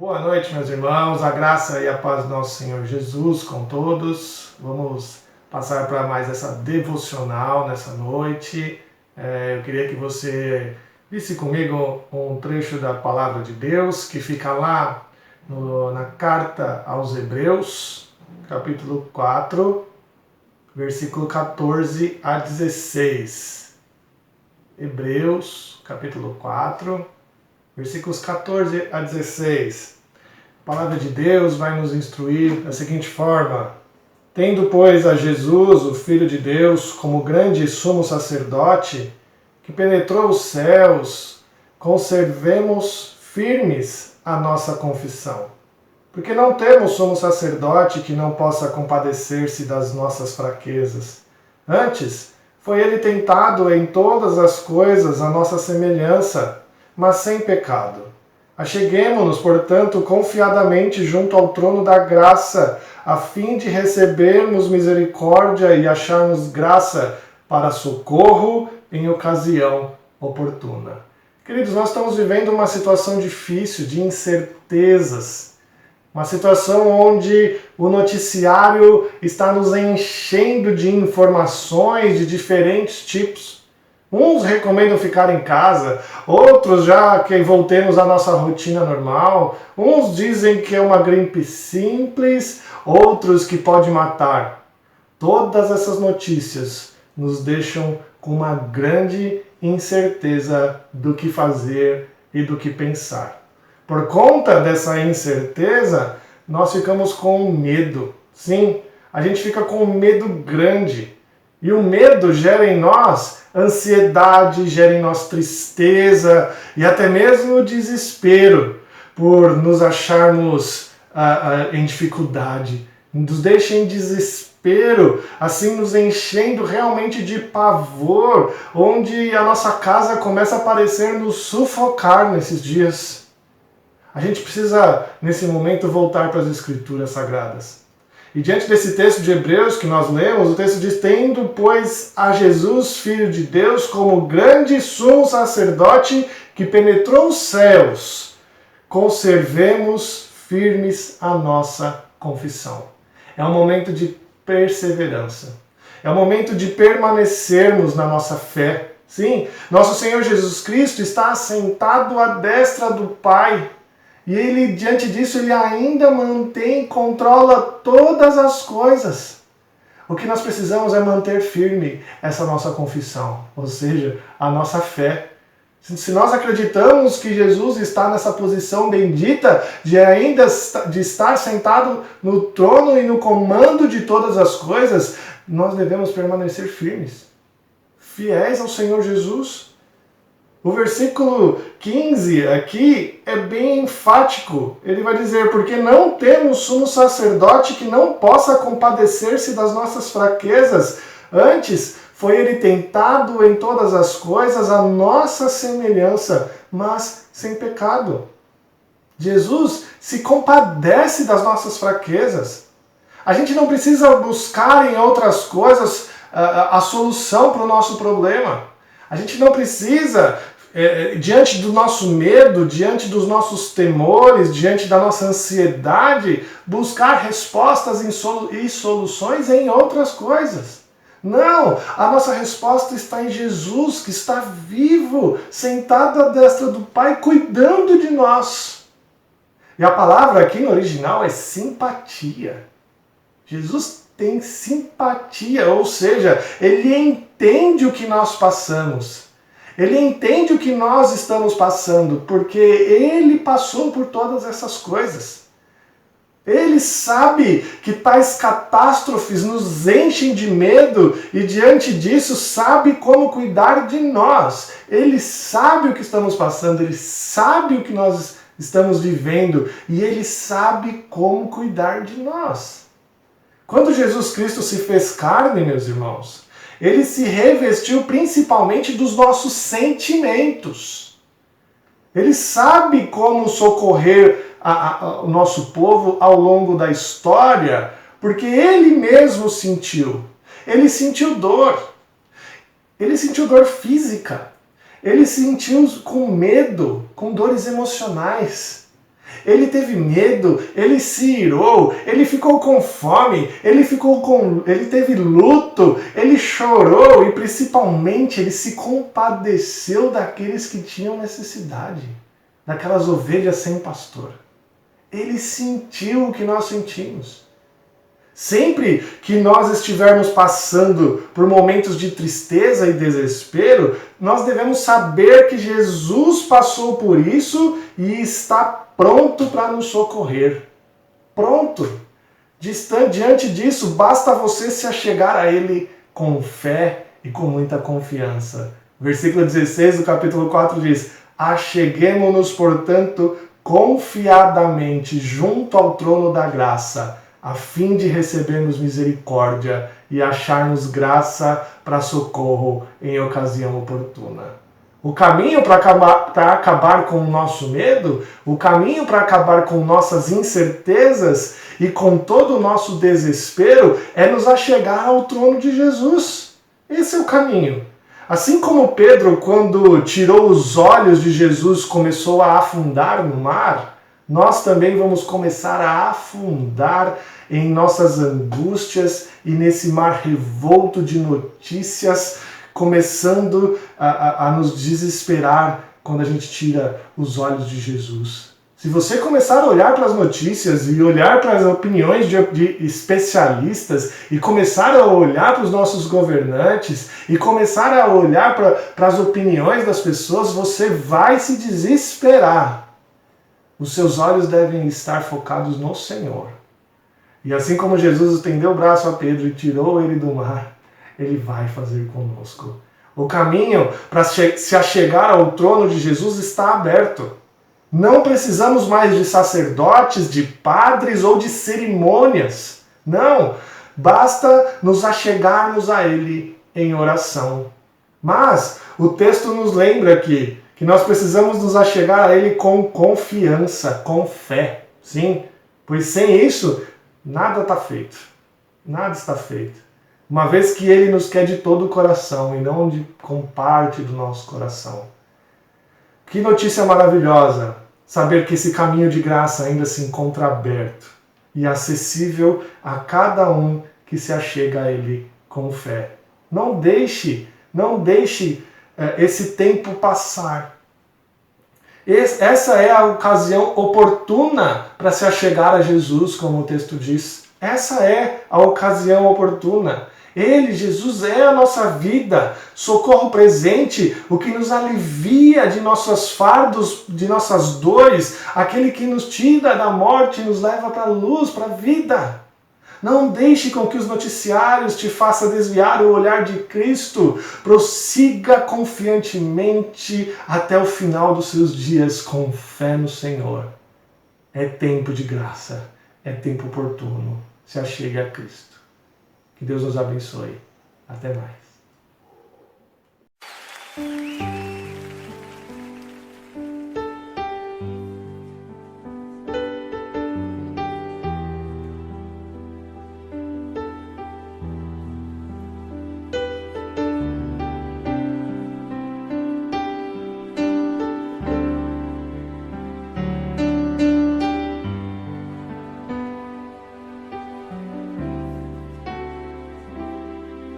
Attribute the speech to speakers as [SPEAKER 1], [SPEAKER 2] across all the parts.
[SPEAKER 1] Boa noite, meus irmãos, a graça e a paz do nosso Senhor Jesus com todos. Vamos passar para mais essa devocional nessa noite. Eu queria que você visse comigo um trecho da Palavra de Deus que fica lá na carta aos Hebreus, capítulo 4, versículo 14 a 16. Hebreus, capítulo 4, versículos 14 a 16. A palavra de Deus vai nos instruir da seguinte forma: tendo, pois, a Jesus, o Filho de Deus, como grande sumo sacerdote, que penetrou os céus, conservemos firmes a nossa confissão. Porque não temos sumo sacerdote que não possa compadecer-se das nossas fraquezas. Antes, foi ele tentado em todas as coisas à nossa semelhança, mas sem pecado. Acheguemo-nos, portanto, confiadamente junto ao trono da graça, a fim de recebermos misericórdia e acharmos graça para socorro em ocasião oportuna. Queridos, nós estamos vivendo uma situação difícil, de incertezas, uma situação onde o noticiário está nos enchendo de informações de diferentes tipos. Uns recomendam ficar em casa, outros já que voltemos à nossa rotina normal, uns dizem que é uma gripe simples, outros que pode matar. Todas essas notícias nos deixam com uma grande incerteza do que fazer e do que pensar. Por conta dessa incerteza, nós ficamos com medo. Sim, a gente fica com um medo grande. E o medo gera em nós ansiedade, gera em nós tristeza e até mesmo desespero por nos acharmos em dificuldade. Nos deixa em desespero, assim nos enchendo realmente de pavor, onde a nossa casa começa a parecer nos sufocar nesses dias. A gente precisa, nesse momento, voltar para as Escrituras Sagradas. E diante desse texto de Hebreus que nós lemos, o texto diz: tendo, pois, a Jesus, Filho de Deus, como grande sumo sacerdote que penetrou os céus, conservemos firmes a nossa confissão. É um momento de perseverança. É um momento de permanecermos na nossa fé. Sim, nosso Senhor Jesus Cristo está assentado à destra do Pai. E ele, diante disso, ele ainda mantém, controla todas as coisas. O que nós precisamos é manter firme essa nossa confissão, ou seja, a nossa fé. Se nós acreditamos que Jesus está nessa posição bendita de estar sentado no trono e no comando de todas as coisas, nós devemos permanecer firmes, fiéis ao Senhor Jesus. O versículo 15 aqui é bem enfático. Ele vai dizer: porque não temos sumo sacerdote que não possa compadecer-se das nossas fraquezas. Antes, foi ele tentado em todas as coisas à nossa semelhança, mas sem pecado. Jesus se compadece das nossas fraquezas. A gente não precisa buscar em outras coisas a solução para o nosso problema. A gente não precisa, diante do nosso medo, diante dos nossos temores, diante da nossa ansiedade, buscar respostas e soluções em outras coisas. Não, a nossa resposta está em Jesus, que está vivo, sentado à destra do Pai, cuidando de nós. E a palavra aqui no original é simpatia. Jesus tem simpatia, ou seja, ele entende o que nós passamos. Ele entende o que nós estamos passando, porque ele passou por todas essas coisas. Ele sabe que tais catástrofes nos enchem de medo e, diante disso, sabe como cuidar de nós. Ele sabe o que estamos passando, ele sabe o que nós estamos vivendo e ele sabe como cuidar de nós. Quando Jesus Cristo se fez carne, meus irmãos, ele se revestiu principalmente dos nossos sentimentos. Ele sabe como socorrer o nosso povo ao longo da história, porque ele mesmo sentiu. Ele sentiu dor. Ele sentiu dor física. Ele sentiu com medo, com dores emocionais. Ele teve medo, ele se irou, ele ficou com fome, ele teve luto, ele chorou e principalmente ele se compadeceu daqueles que tinham necessidade, daquelas ovelhas sem pastor. Ele sentiu o que nós sentimos. Sempre que nós estivermos passando por momentos de tristeza e desespero, nós devemos saber que Jesus passou por isso e está pronto para nos socorrer. Pronto. Diante disso, basta você se achegar a Ele com fé e com muita confiança. Versículo 16 do capítulo 4 diz: acheguemo-nos, portanto, confiadamente junto ao trono da graça, a fim de recebermos misericórdia e acharmos graça para socorro em ocasião oportuna. O caminho para acabar com o nosso medo, o caminho para acabar com nossas incertezas e com todo o nosso desespero é nos achegar ao trono de Jesus. Esse é o caminho. Assim como Pedro, quando tirou os olhos de Jesus, começou a afundar no mar, nós também vamos começar a afundar em nossas angústias e nesse mar revolto de notícias, começando a nos desesperar quando a gente tira os olhos de Jesus. Se você começar a olhar para as notícias e olhar para as opiniões de especialistas e começar a olhar para os nossos governantes e começar a olhar para as opiniões das pessoas, você vai se desesperar. Os seus olhos devem estar focados no Senhor. E assim como Jesus estendeu o braço a Pedro e tirou ele do mar, Ele vai fazer conosco. O caminho para se achegar ao trono de Jesus está aberto. Não precisamos mais de sacerdotes, de padres ou de cerimônias. Não, basta nos achegarmos a Ele em oração. Mas o texto nos lembra que nós precisamos nos achegar a Ele com confiança, com fé. Sim, pois sem isso, nada está feito. Nada está feito. Uma vez que Ele nos quer de todo o coração e não com parte do nosso coração. Que notícia maravilhosa saber que esse caminho de graça ainda se encontra aberto e acessível a cada um que se achega a Ele com fé. Não deixe esse tempo passar. Essa é a ocasião oportuna para se achegar a Jesus, como o texto diz. Essa é a ocasião oportuna. Ele, Jesus, é a nossa vida, socorro presente, o que nos alivia de nossos fardos, de nossas dores, aquele que nos tira da morte e nos leva para a luz, para a vida. Não deixe com que os noticiários te façam desviar o olhar de Cristo. Prossiga confiantemente até o final dos seus dias com fé no Senhor. É tempo de graça, é tempo oportuno. Se achegue a Cristo. Que Deus nos abençoe. Até mais.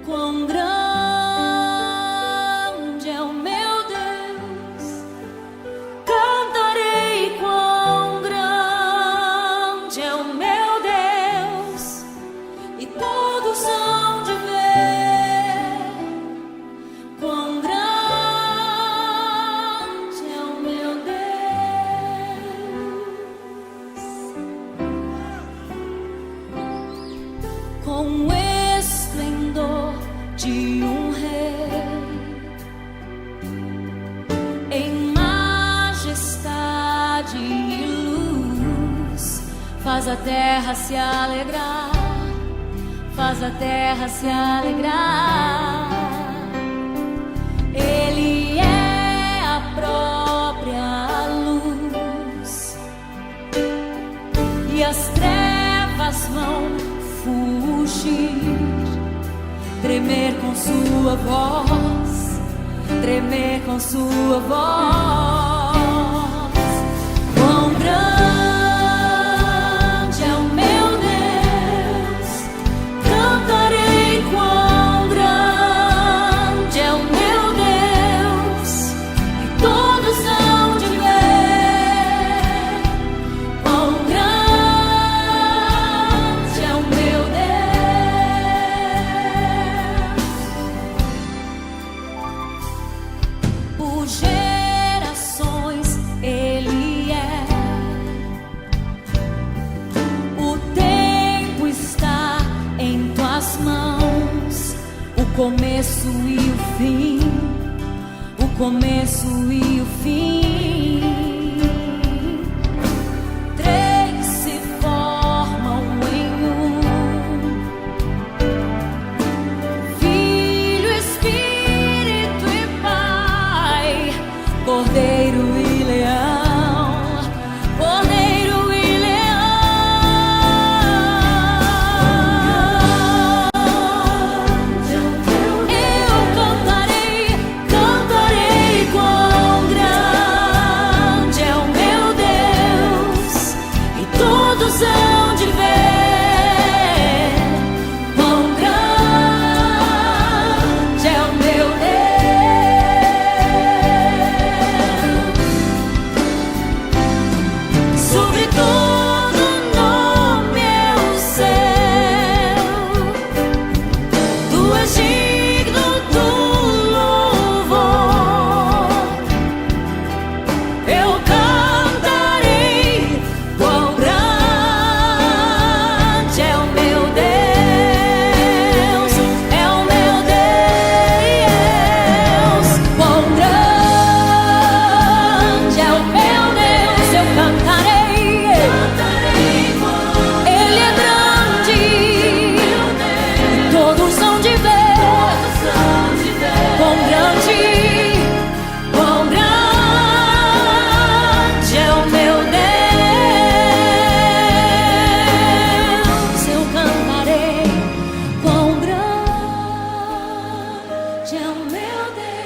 [SPEAKER 2] Quão grande é o meu Deus, cantarei quão grande é o meu Deus, e todos hão de ver quão grande é o meu Deus. Com esplendor de um rei, em majestade e luz, faz a terra se alegrar, faz a terra se alegrar. Ele é a própria luz, e as trevas vão fugir, tremer com sua voz, tremer com sua voz. Quão grande por gerações Ele é. O tempo está em tuas mãos, o começo e o fim, o começo e o fim. Três se formam em um: Filho, Espírito e Pai, Cordeiro e Leão, Cordeiro e Leão. Eu cantarei, cantarei quão grande é o meu Deus, e todos hão de ver quão grande é o meu Deus. Sobre todo nome é o céu, tu és digno do louvor. Eu cantarei quão grande é o meu Deus, é o meu Deus. Quão grande é o meu Deus, eu cantarei. Ele é grande, e todos hão de ver quão grande é o meu Deus. Eu cantarei quão grande é o meu Deus.